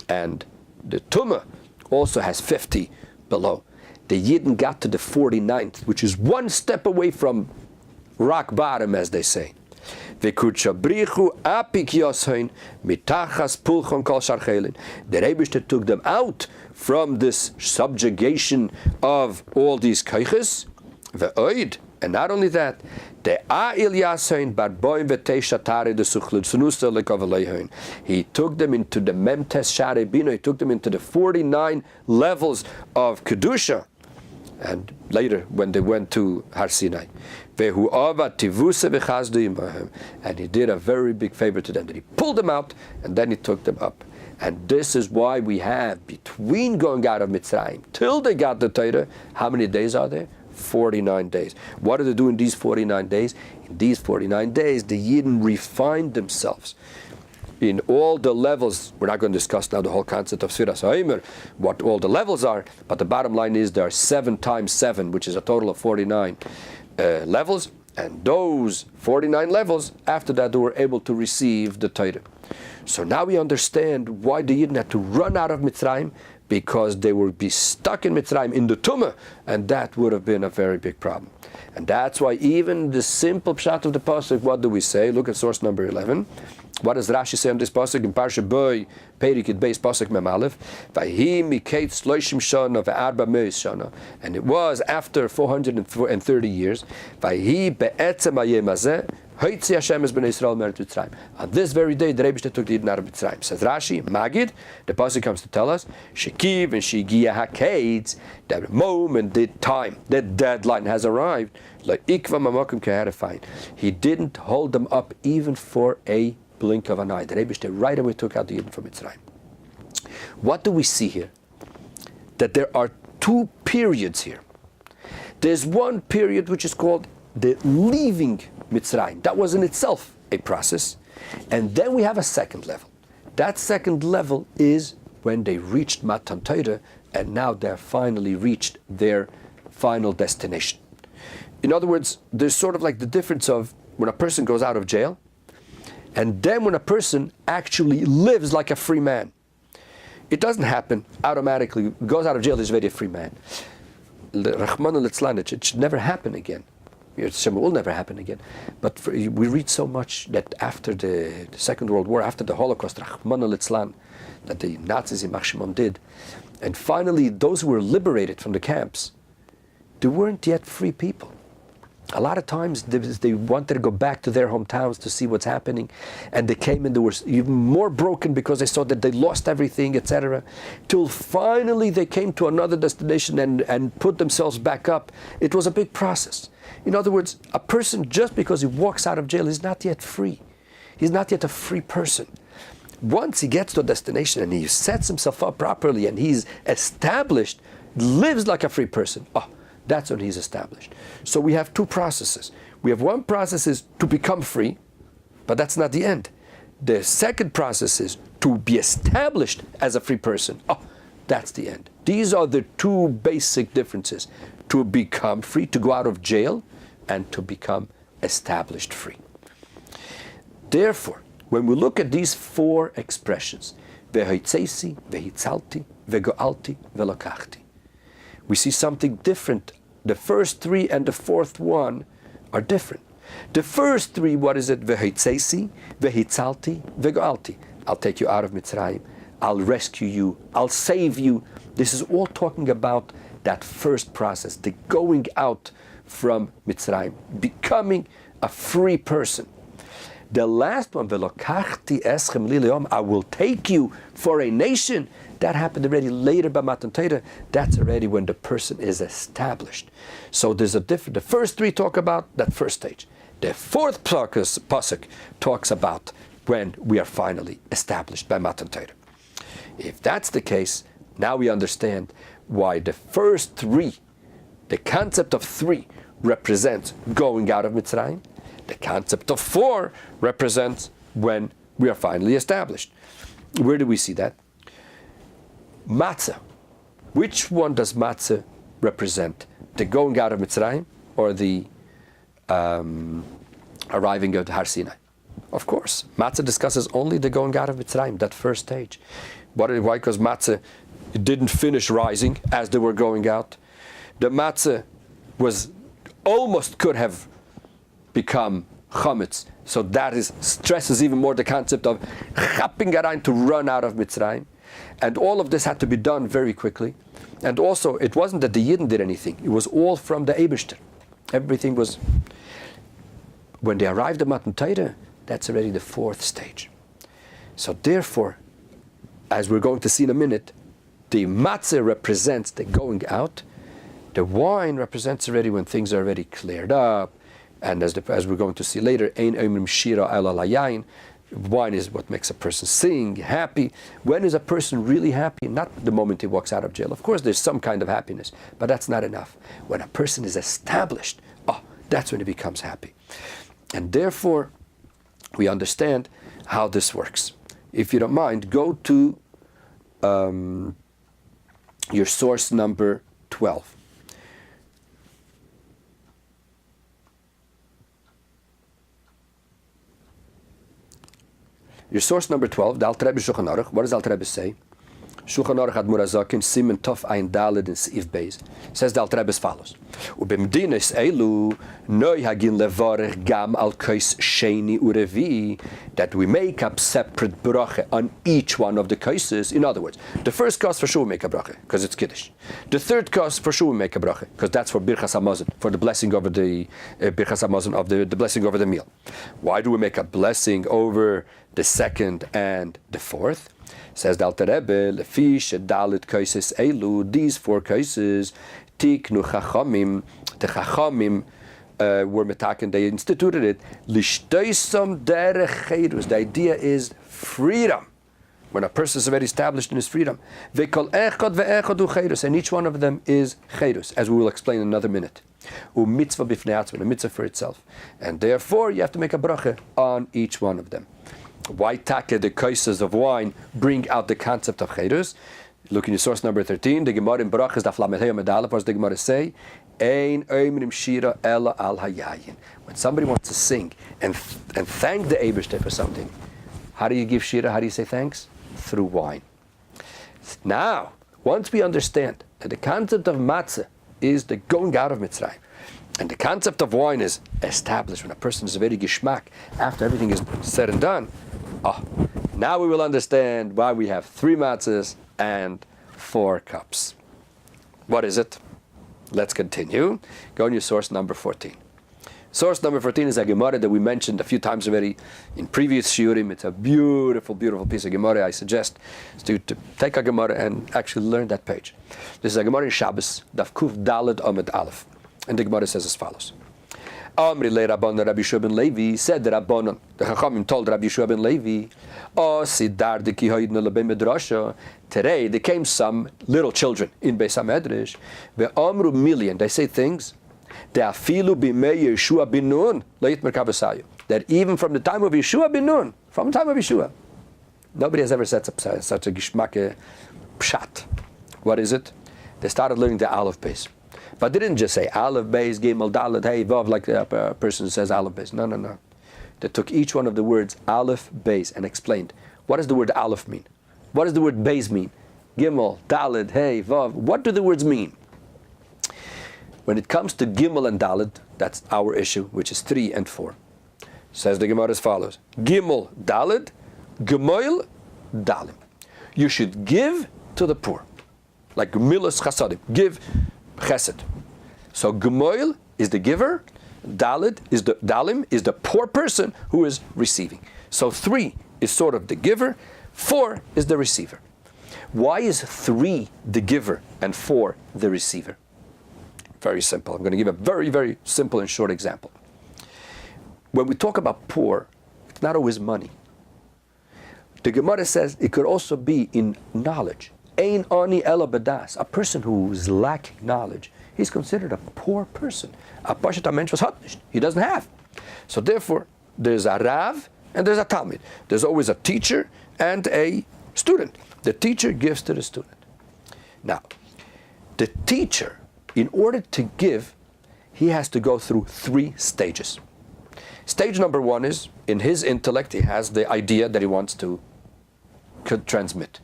and the tumah also has 50 below. The Yidden got to the 49th, which is one step away from rock bottom, as they say. The Rebbe took them out from this subjugation of all these kaiches, and not only that, he took them into the Memtes Share Bino, he took them into the 49 levels of Kedusha, and later when they went to Har Sinai. And he did a very big favor to them, that he pulled them out and then he took them up. And this is why we have, between going out of Mitzrayim till they got the Torah, how many days are there? 49 days. What do they do in these 49 days? In these 49 days, the Yidden refined themselves in all the levels. We're not going to discuss now the whole concept of Sefiras Haomer, what all the levels are, but the bottom line is there are 7 times 7, which is a total of 49 levels, and those 49 levels, after that they were able to receive the Torah. So now we understand why the Yidden had to run out of Mitzrayim, because they would be stuck in Mitzrayim in the Tumah, and that would have been a very big problem. And that's why even the simple pshat of the pasuk, what do we say? Look at source number 11. What does Rashi say on this pasuk in Parsha Boy, Perikid Beis pasuk Mem Aleph? Vayhi miketz shloshim shana ve'arba meis shana, and it was after 430 years. Vayhi be'etzem hayom hazeh Hoitzi Hashem es b'nei Yisrael me'eretz Mitzrayim. On this very day, the Rebbe took the Yidden out of Mitzrayim. Says Rashi, Magid, the pasuk comes to tell us, Shekiv and Shigia HaKates, the moment, the time, the deadline has arrived. Like Ikva Mamakim Keharifine. He didn't hold them up even for a blink of an eye. The Rebbe right away took out the Yidden from Mitzrayim. What do we see here? That there are 2 periods here. There's one period which is called the leaving Mitzrayim. That was in itself a process. And then we have a second level. That second level is when they reached Matan Torah, and now they're finally reached their final destination. In other words, there's sort of like the difference of when a person goes out of jail, and then when a person actually lives like a free man. It doesn't happen automatically. Goes out of jail, is already a free man. It should never happen again. It will never happen again. But we read so much that after the Second World War, after the Holocaust, that the Nazis in Maximum did, and finally those who were liberated from the camps, they weren't yet free people. A lot of times they wanted to go back to their hometowns to see what's happening, and they came and they were even more broken because they saw that they lost everything, etc. Till finally they came to another destination and put themselves back up. It was a big process. In other words, a person, just because he walks out of jail, is not yet free. He's not yet a free person. Once he gets to a destination and he sets himself up properly and he's established, lives like a free person, that's when he's established. So we have 2 processes. We have one process is to become free, but that's not the end. The second process is to be established as a free person. That's the end. These are the 2 basic differences. To become free, to go out of jail, and to become established free. Therefore, when we look at these 4 expressions, והוצאתי, והצלתי, וגאלתי, ולקחתי, we see something different. The first 3 and the 4th one are different. The first 3, what is it? והוצאתי, והצלתי, וגאלתי. I'll take you out of Mitzrayim. I'll rescue you. I'll save you. This is all talking about that first process, the going out from Mitzrayim, becoming a free person. The last one, velakachti eschem liliom, I will take you for a nation. That happened already later by Matan Torah. That's already when the person is established. So there's a different. The first 3 talk about that first stage. The 4th pasuk talks about when we are finally established by Matan Torah. If that's the case, now we understand why the first 3, the concept of 3, represents going out of Mitzrayim. The concept of 4 represents when we are finally established. Where do we see that? Matzah. Which one does Matzah represent? The going out of Mitzrayim or the arriving at Har Sinai? Of course, Matzah discusses only the going out of Mitzrayim, that first stage. Why? Because Matzah didn't finish rising as they were going out. The Matzah almost could have become chametz. So that stresses even more the concept of chapping arayin, to run out of Mitzrayim. And all of this had to be done very quickly. And also, it wasn't that the Yidden did anything. It was all from the Eibishter. Everything was... When they arrived at Matan Torah, that's already the 4th stage. So therefore, as we're going to see in a minute, the matzah represents the going out. The wine represents already when things are already cleared up. And as we're going to see later, ein omrim shira ela layayin. Wine is what makes a person sing, happy. When is a person really happy? Not the moment he walks out of jail. Of course, there's some kind of happiness, but that's not enough. When a person is established, that's when he becomes happy. And therefore, we understand how this works. If you don't mind, go to your source number 12. Your source number 12, the Alter Rebbe Shulchan Aruch. What does Alter Rebbe say? Shulchan Aruch Ad Murazakin Simen Tov Ein Daled and Seif Beis. Says the Alter Rebbe as follows: Ubemdinis elu noi hagin levarech gam al kais sheni urevi, that we make up separate bracha on each one of the kaises. In other words, the first kos for sure we make a bracha because it's kiddush. The third kos for sure we make a bracha because that's for birchas hamazon, for the blessing over the birchas hamazon of the blessing over the meal. Why do we make a blessing over the second and the fourth? Says the Alter Rebbe, lefi shedalit kaises elu, these four kaises, tiknu chachamim, the chachamim were metaken, they instituted it, lishtoisam derech cherus. The idea is freedom. When a person is already established in his freedom, ve'kol echad ve'echad u cherus, and each one of them is cherus, as we will explain in another minute. U mitzvah b'fnei atzma, a mitzvah for itself, and therefore you have to make a bracha on each one of them. Why take the kaises of wine bring out the concept of cherus? Look in your source number 13. The Gemara in Barachas Daf Lamed Hey Medalef. What does the Gemara say? Ein oimrim shira ela al hayayin. When somebody wants to sing and thank the Eibishter for something, how do you give shira? How do you say thanks? Through wine. Now, once we understand that the concept of matzah is the going out of Mizrayim, and the concept of wine is established when a person is very gishmak after everything is said and done, now we will understand why we have 3 matzahs and 4 cups. What is it? Let's continue. Go on your source number 14. Source number 14 is a Gemara that we mentioned a few times already in previous shiurim. It's a beautiful, beautiful piece of Gemara. I suggest to take a Gemara and actually learn that page. This is a Gemara in Shabbos, Daf Kuf Daled Amud Aleph. And the Gemara says as follows. Amri le Rabbanan Rabbi Yeshua ben Levi, said the Rabbanan, the Chachamim told Rabbi Yeshua ben Levi, today there came some little children in Beis HaMedrash, ve'amru million, they say things, that even from the time of Yeshua ben Nun, from the time of Yeshua, nobody has ever said such a gishmak pshat. What is it? They started learning the Aleph base. But they didn't just say Aleph Beis, Giml, Dalet, Hey, Vav, like a person says Aleph Beis. No. They took each one of the words Aleph, Beis and explained, what does the word Aleph mean? What does the word Beis mean? Giml, Dalet, Hey, Vav. What do the words mean? When it comes to Giml and Dalet, that's our issue, which is 3 and 4. Says the Gemara as follows. Giml, Dalet, Gemoil, Dalim. You should give to the poor. Like Milas Chasadim. Give chesed. So Gemoil is the giver, Dalim is the poor person who is receiving. So 3 is sort of the giver, 4 is the receiver. Why is 3 the giver and 4 the receiver? Very simple. I'm going to give a very, very simple and short example. When we talk about poor, it's not always money. The Gemara says it could also be in knowledge. Ein ani ela badas, a person who is lacking knowledge, he's considered a poor person. A pashat mensch was hat nicht. He doesn't have. So therefore, there's a Rav and there's a Talmid. There's always a teacher and a student. The teacher gives to the student. Now, the teacher, in order to give, he has to go through 3 stages. Stage number 1 is, in his intellect, he has the idea that he wants to transmit.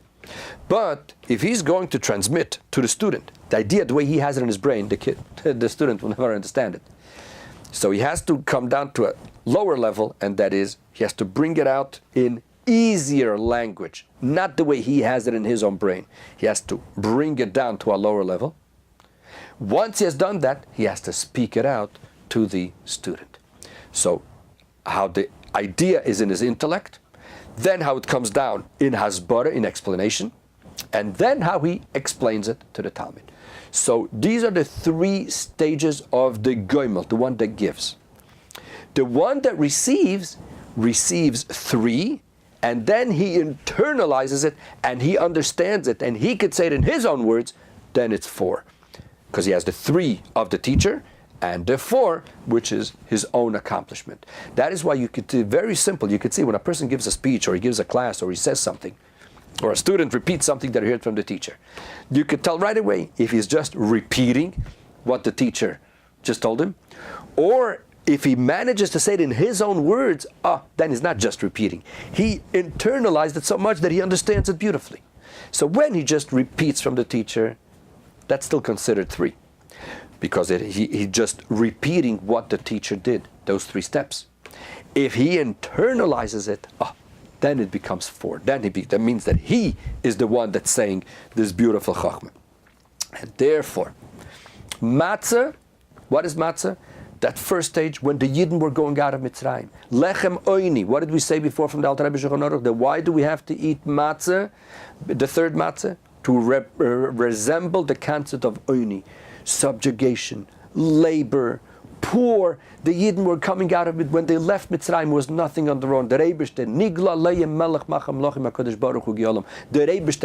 But if he's going to transmit to the student the idea, the way he has it in his brain, the student will never understand it. So he has to come down to a lower level, and that is, he has to bring it out in easier language, not the way he has it in his own brain. He has to bring it down to a lower level. Once he has done that, he has to speak it out to the student. So how the idea is in his intellect, then how it comes down in hasbara, in explanation, and then how he explains it to the Talmud. So these are the 3 stages of the Giml, the one that gives. The one that receives 3, and then he internalizes it, and he understands it, and he could say it in his own words, then it's 4. Because he has the 3 of the teacher, and the 4, which is his own accomplishment. That is why you could see, very simple, you could see when a person gives a speech or he gives a class or he says something, or a student repeats something that he heard from the teacher. You could tell right away if he's just repeating what the teacher just told him, or if he manages to say it in his own words, then he's not just repeating. He internalized it so much that he understands it beautifully. So when he just repeats from the teacher, that's still considered 3. Because he just repeating what the teacher did, those 3 steps. If he internalizes it, then it becomes 4. That means that he is the one that's saying this beautiful chachma. And therefore, matzah, what is matzah? That first stage when the Yidden were going out of Mitzrayim. Lechem oini. What did we say before from the Alter Rebbe Shulchan Aruch? That why do we have to eat matzah, the third matzah? To resemble the concept of oini. Subjugation, labor, poor. The Yidden were coming out of it. When they left Mitzrayim, was nothing on their own. The Rebbe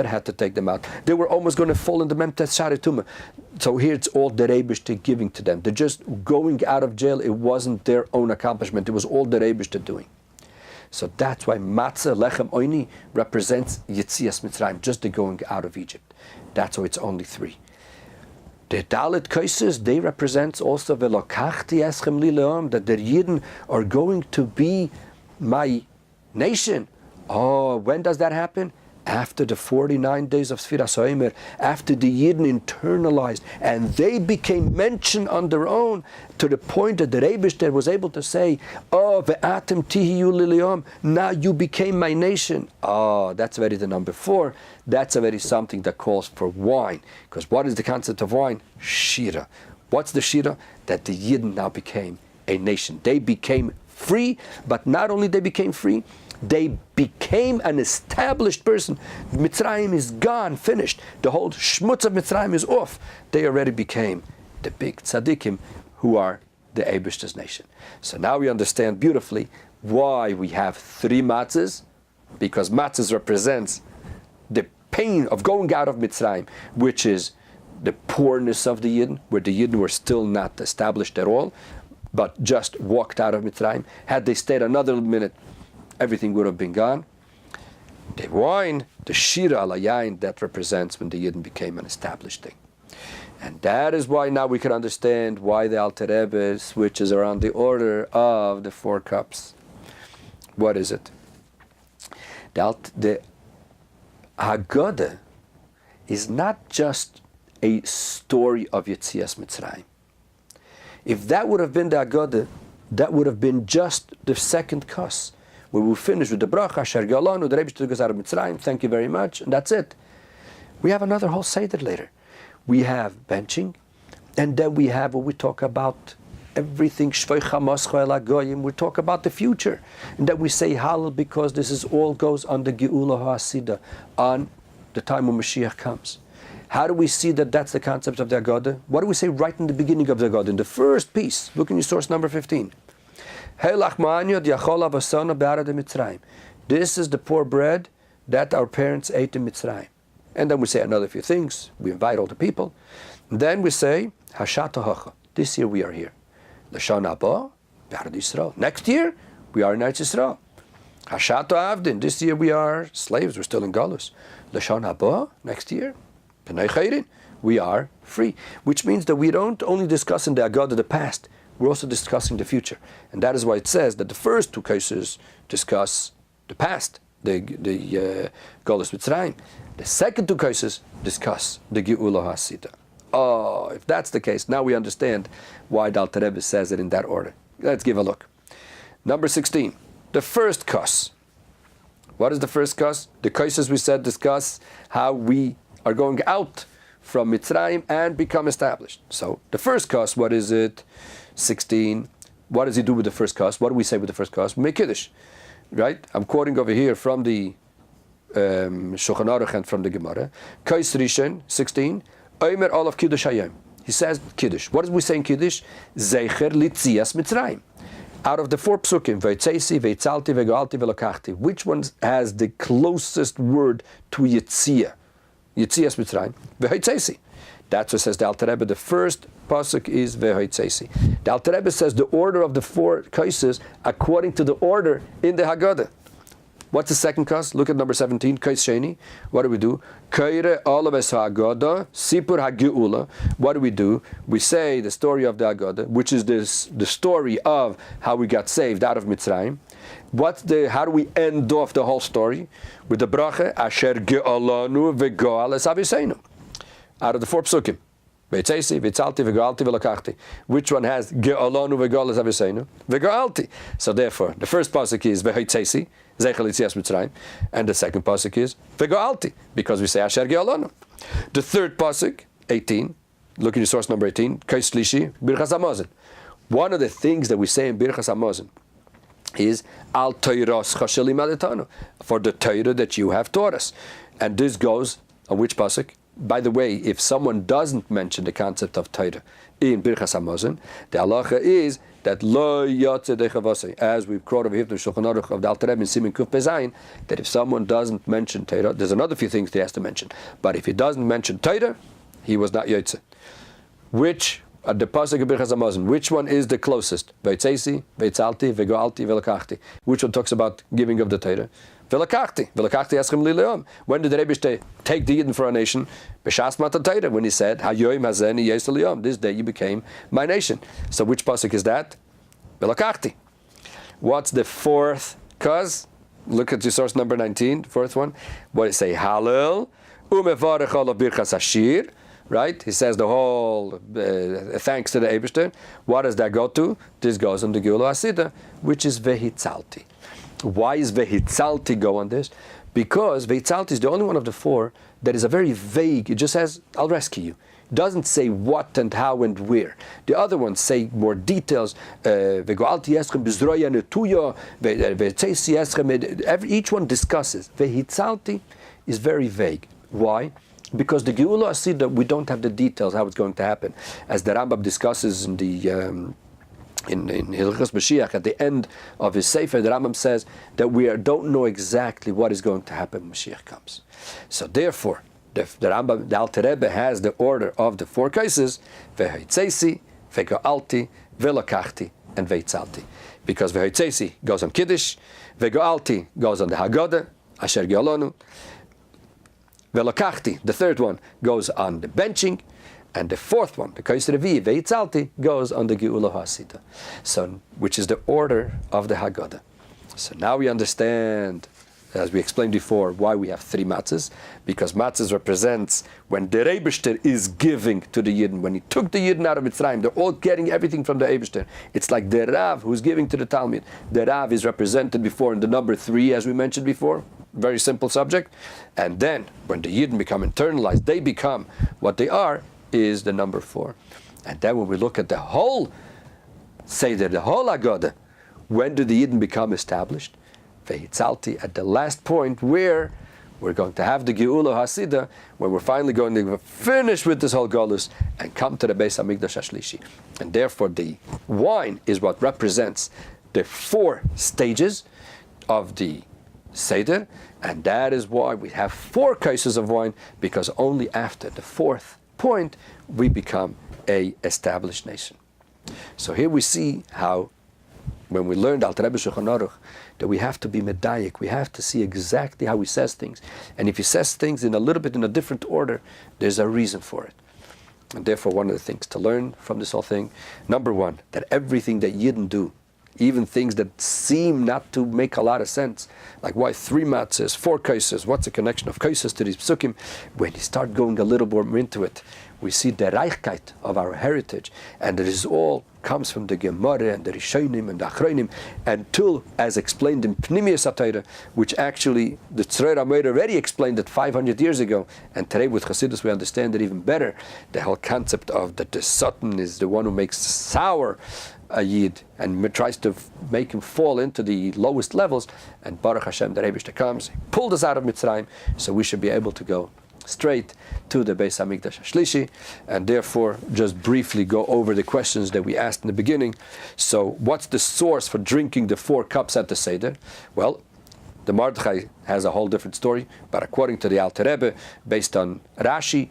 had to take them out. They were almost going to fall in the Memtes Sharetuma. So here it's all the Rebbe giving to them. They're just going out of jail. It wasn't their own accomplishment. It was all the Rebbe doing. So that's why matzah, lechem oini, represents Yetzias Mitzrayim, just the going out of Egypt. That's why it's only 3. The Dalit Kaises, they represent also velakachti eschem li leom, that the Yidden are going to be my nation. When does that happen? After the 49 days of Sefiras Haomer, after the Yidden internalized, and they became mentioned on their own, to the point that the Rebbe was able to say, ve'atem tihiyu li leom, now you became my nation. That's already the number 4. That's already something that calls for wine. Because what is the concept of wine? Shira. What's the Shira? That the Yidden now became a nation. They became free, but not only they became free, they became an established person. Mitzrayim is gone, finished. The whole shmutz of Mitzrayim is off. They already became the big tzaddikim who are the Eibishter's nation. So now we understand beautifully why we have 3 matzahs, because matzahs represents the pain of going out of Mitzrayim, which is the poorness of the Yidden, where the Yidden were still not established at all, but just walked out of Mitzrayim. Had they stayed another minute, everything would have been gone. The wine, the shira al yain, that represents when the Yidden became an established thing. And that is why now we can understand why the Alter Rebbe switches around the order of the 4 cups. What is it? The Haggadah is not just a story of Yetzias Mitzrayim. If that would have been the Haggadah, that would have been just the second cuss. We will finish with the bracha, Asher Galanu, the Rebbe took us out of Mitzrayim, thank you very much, and that's it. We have another whole Seder later. We have benching, and then we have what we talk about, everything, Shveicha Moscha El HaGoyim, we talk about the future. And then we say Hallel because this is all goes on the Geula HaSida, on the time when Mashiach comes. How do we see that that's the concept of the Haggadah? What do we say right in the beginning of the Haggadah? In the first piece, look in your source number 15. This is the poor bread that our parents ate in Mitzrayim. And then we say another few things. We invite all the people. And then we say, Hashat Hacha. This year we are here. Lashon Haba, Be'arad Yisrael. Next year, we are in Eretz Yisrael. Hashat Avdin. This year we are slaves. We're still in Galus. Lashon Haba, next year, B'nai Chayrin. We are free. Which means that we don't only discuss in the Haggadah the past, we're also discussing the future. And that is why it says that the first 2 cases discuss the past, the Galus Mitzrayim. The second 2 cases discuss the Geula HaSida. If that's the case, now we understand why the Alter Rebbe says it in that order. Let's give a look. Number 16, the first cuss. What is the first cuss? The cases we said discuss how we are going out from Mitzrayim and become established. So the first cuss, what is it? 16. What does he do with the first cuss? What do we say with the first cuss? We make Kiddush, right? I'm quoting over here from the Shulchan Aruch and from the Gemara. Kais Rishon, 16. Omer Olav Kiddush Hayom. He says Kiddush. What does we say in Kiddush? Zeicher Litzias Mitzrayim. Out of the 4 psukim, Voerah, Vatzalti, וגאלתי, ולקחתי, which one has the closest word to Yetzias Mitzrayim? Voerah. That's what says the Alter Rebbe. The first pasuk is Vehotzesi. The Alter Rebbe says the order of the 4 kaises according to the order in the Haggadah. What's the second kais? Look at number 17, kais sheni. What do? Kaire olaves Haggadah, sipur hageula. What do? We say the story of the Haggadah, which is the story of how we got saved out of Mitzrayim. How do we end off the whole story? With the bracha, asher ge'alanu ve'goal es aviseinu. Out of the 4 psukim. Voerah, והצלתי, וגאלתי, ולקחתי. Which one has גאלנו וגאל es aviseinu? וגאלתי. So therefore, the first pasuk is והוצאתי, זכר ליציאת מצרים, and the second pasuk is וגאלתי, because we say asher ge'alanu. The third pasuk, 18, look at your source number 18, kais shlishi, birchas hamazon. One of the things that we say in birchas hamazon is al toiros chasheli maletanu, for the Torah that you have taught us. And this goes on which pasuk? By the way, if someone doesn't mention the concept of Torah in birchas hamazon, the halacha is that lo yotze dechavase, as we've quoted over here from Shulchan Aruch of the Alter Rebbe in Siman Kuf Pezayin, that if someone doesn't mention Torah, there's another few things he has to mention, but if he doesn't mention Torah, he was not yotze. Which the pasuk of birchas hamazon, which one is the closest? Voerah, והצלתי, וגאלתי, ולקחתי. Which one talks about giving of the Torah? ולקחתי אסכם לי ליום. When did the Rebbe take the Yidden for a nation? B'shas matan Torah, when he said, Hayoim hazeni yes liyom, this day you became my nation. So which pasuk is that? ולקחתי. What's the 4th cause? Look at your source number 19, 4th one. What does it say? Hallel, umevarech olav birchas hashir. Right? He says the whole thanks to the Eibishter. What does that go to? This goes on the Geulah Hasidah, which is Vehitzalti. Why is Vehitzalti go on this? Because Vehitzalti is the only one of the 4 that is a very vague, it just says, I'll rescue you. It doesn't say what and how and where. The other ones say more details. וגאלתי אסכם בזרוע נטויה, והוצאתי אסכם. Each one discusses. Vehitzalti is very vague. Why? Because the Geulah Hasidah, we don't have the details how it's going to happen. As the Rambam discusses in the in Hilchos Mashiach, at the end of his Sefer, the Rambam says that we don't know exactly what is going to happen when Mashiach comes. So therefore, the Rambam, the Alter Rebbe has the order of the 4 cases, Vehotzesi, וגאלתי, ולקחתי, and והצלתי. Because Vehotzesi goes on Kiddush, וגאלתי goes on the Haggadah, asher ge'alanu, ולקחתי, the 3rd one, goes on the benching, and the 4th one, the kais revi, והצלתי, goes on the Geulah Hasidah. So, which is the order of the Haggadah. So now we understand, as we explained before, why we have 3 matzahs, because matzahs represents when the Eibishter is giving to the Yidden. When he took the Yidden out of Mitzrayim, they're all getting everything from the Eibishter. It's like the Rav who's giving to the Talmud. The Rav is represented before in the number 3, as we mentioned before. Very simple subject. And then, when the Yidden become internalized, they become what they are, is the number 4. And then when we look at the whole Seder, the whole Haggadah, when do the Yidden become established? Vehitzalti, at the last point where we're going to have the Geulah Hasidah, when we're finally going to finish with this whole Golus and come to the Beis HaMikdash HaShlishi. And therefore the wine is what represents the 4 stages of the Seder, and that is why we have 4 cases of wine, because only after the 4th point we become a established nation. So here we see how, when we learned Alter Rebbe Shulchan Aruch, that we have to be medayik, we have to see exactly how he says things. And if he says things in a little bit in a different order, there's a reason for it. And therefore one of the things to learn from this whole thing, number 1, that everything that Yidden do, even things that seem not to make a lot of sense, like why 3 matzahs, 4 kaises, what's the connection of kaises to these psukim? When you start going a little more into it, we see the reichkeit of our heritage, and it is all comes from the Gemara and the Rishonim and the Achronim, until, as explained in Pnimiyas HaTorah, which actually the Tzroir HaMoed already explained it 500 years ago, and today with Chassidus we understand it even better, the whole concept of that the Satan is the one who makes sour a Yid and tries to make him fall into the lowest levels, and Baruch Hashem, the Eibishter comes, he pulled us out of Mitzrayim, so we should be able to go straight to the Beis HaMikdash HaShlishi, and therefore just briefly go over the questions that we asked in the beginning. So what's the source for drinking the 4 cups at the Seder? Well, the Mordechai has a whole different story, but according to the Alter Rebbe, based on Rashi,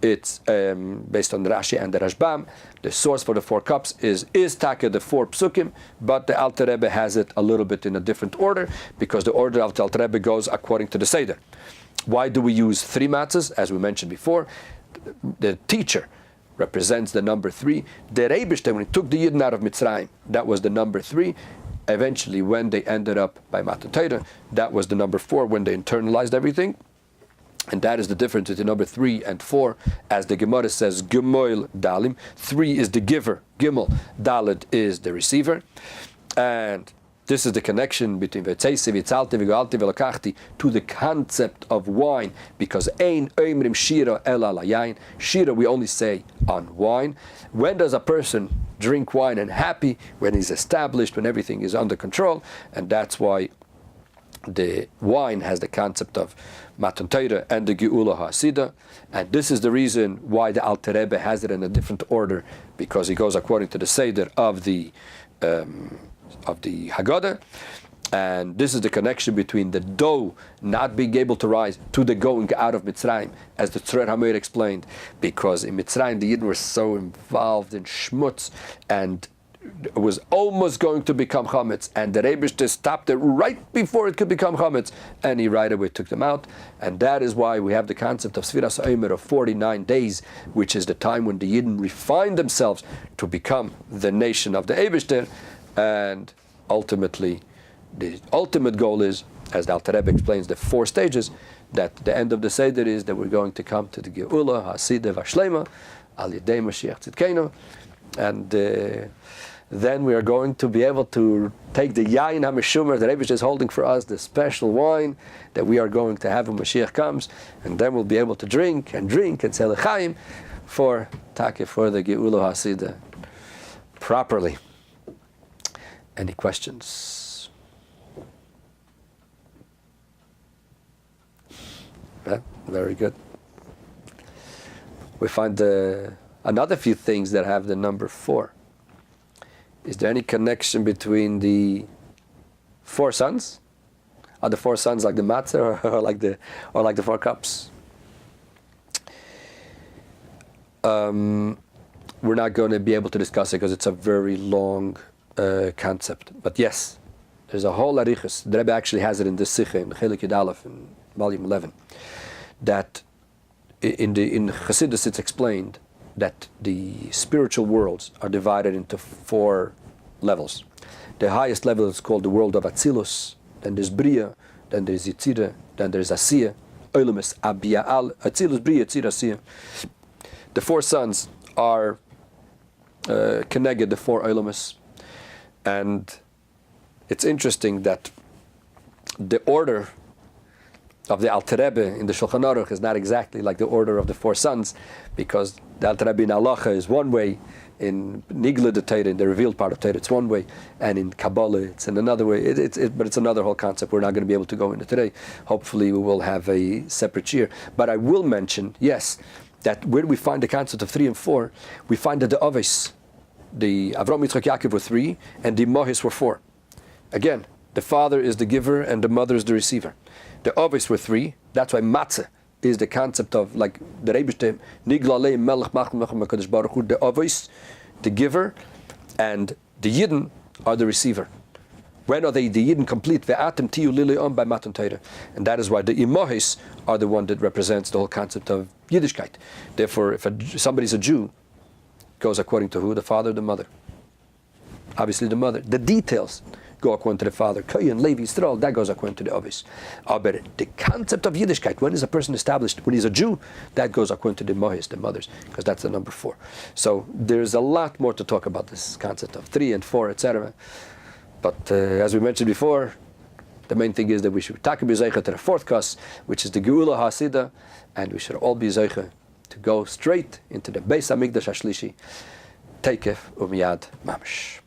it's based on Rashi and the Rashbam. The source for the 4 cups is Taka, the 4 psukim, but the Alter Rebbe has it a little bit in a different order, because the order of the Alter Rebbe goes according to the Seder. Why do we use 3 matzahs? As we mentioned before, the teacher represents the number 3. The Rebbe, when he took the Yidden out of Mitzrayim, that was the number 3. Eventually, when they ended up by Matan Torah, that was the number 4, when they internalized everything. And that is the difference between number 3 and 4. As the Gemara says, Giml Dalim. 3 is the giver, Giml. Dalet is the receiver. And this is the connection between Voerah, והצלתי, וגאלתי, ולקחתי to the concept of wine, because ein oimrim shira ela layain. Shira we only say on wine. When does a person drink wine and happy? When he's established, when everything is under control, and that's why the wine has the concept of Matan Torah and the Geula HaSida, and this is the reason why the Alter Rebbe has it in a different order, because he goes according to the Seder of the Haggadah, and this is the connection between the dough not being able to rise to the going out of Mitzrayim, as the Sefiras Haomer explained, because in Mitzrayim the Yidden were so involved in schmutz, and it was almost going to become chametz, and the Rebbe stopped it right before it could become chametz, and he right away took them out. And that is why we have the concept of Sefiras Haomer of 49 days, which is the time when the Yidden refine themselves to become the nation of the Eibishter. And ultimately, the ultimate goal is, as the Alter Rebbe explains, the 4 stages, that the end of the Seder is that we're going to come to the Geula HaSida Vashlema, Al Yedei Mashiach Tzidkenu, and then we are going to be able to take the Yain HaMeshumer that Rebbe is holding for us, the special wine that we are going to have when Mashiach comes, and then we'll be able to drink and say L'chaim for Take, for the Geula HaSida properly. Any questions? Yeah, very good. We find another few things that have the number 4. Is there any connection between the 4 sons? Are the 4 sons like the Matzah, or like the 4 cups? We're not going to be able to discuss it because it's a very long concept. But yes, there's a whole arichas. The Rebbe actually has it in the Sikha, in Chelik Yud Aleph, in volume 11, that in Chassidus it's explained that the spiritual worlds are divided into 4 levels. The highest level is called the world of Atzilus, then there's Bria, then there's Yitzira, then there's Asiya, Oilimus, Abiya'al, Atzilus, Bria, Yitzira, Asiya. The 4 sons are connected, the 4 Oilimus, and it's interesting that the order of the Alter Rebbe in the Shulchan Aruch is not exactly like the order of the 4 sons, because the Alter Rebbe in Halacha is one way, in Nigla the Torah, in the revealed part of Torah, it's one way, and in Kabbalah it's in another way. But it's another whole concept we're not going to be able to go into today. Hopefully we will have a separate year. But I will mention, yes, that where we find the concept of 3 and 4, we find that the Aves, the Avram, Yitzchak, Yaakov were 3, and the Mohis were 4. Again, the father is the giver and the mother is the receiver. The Aves were 3. That's why Matzah is the concept of, like the Rebbe, Niglalei Melech Machmech HaKadosh Baruch Hu, the Aves, the giver, and the Yidden are the receiver. When are the Yidden complete? Ve'atem tiyu lili'om by Matan Torah. And that is why the Imohis are the one that represents the whole concept of Yiddishkeit. Therefore, if somebody's a Jew, goes according to who? The father or the mother? Obviously the mother. The details go according to the father. Kohen, Levi, Yisrael, that goes according to the Avis. But the concept of Yiddishkeit, when is a person established? When he's a Jew, that goes according to the Mohis, the mothers, because that's the number 4. So there's a lot more to talk about this concept of 3 and 4, etc. But as we mentioned before, the main thing is that we should be zeicha to the 4th kas, which is the Geula HaSida, and we should all be zeicha to go straight into the Beis HaMikdash HaShlishi, Teikef Umiyad Mamash.